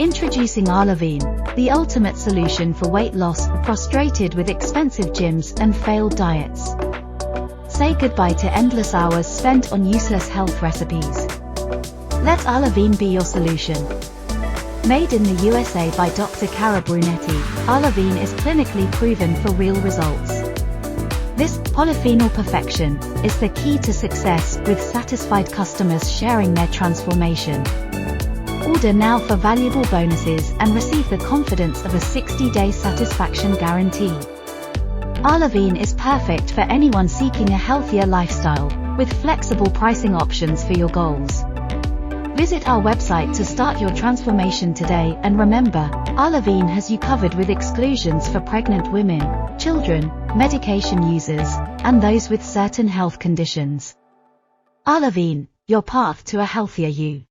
Introducing Arlovine, the ultimate solution for weight loss, frustrated with expensive gyms and failed diets. Say goodbye to endless hours spent on useless health recipes. Let Arlovine be your solution. Made in the USA by Dr. Cara Brunetti, Arlovine is clinically proven for real results. This polyphenol perfection is the key to success, with satisfied customers sharing their transformation. Order now for valuable bonuses and receive the confidence of a 60-day satisfaction guarantee. Arlovine is perfect for anyone seeking a healthier lifestyle, with flexible pricing options for your goals. Visit our website to start your transformation today, and remember, Arlovine has you covered with exclusions for pregnant women, children, medication users, and those with certain health conditions. Arlovine, your path to a healthier you.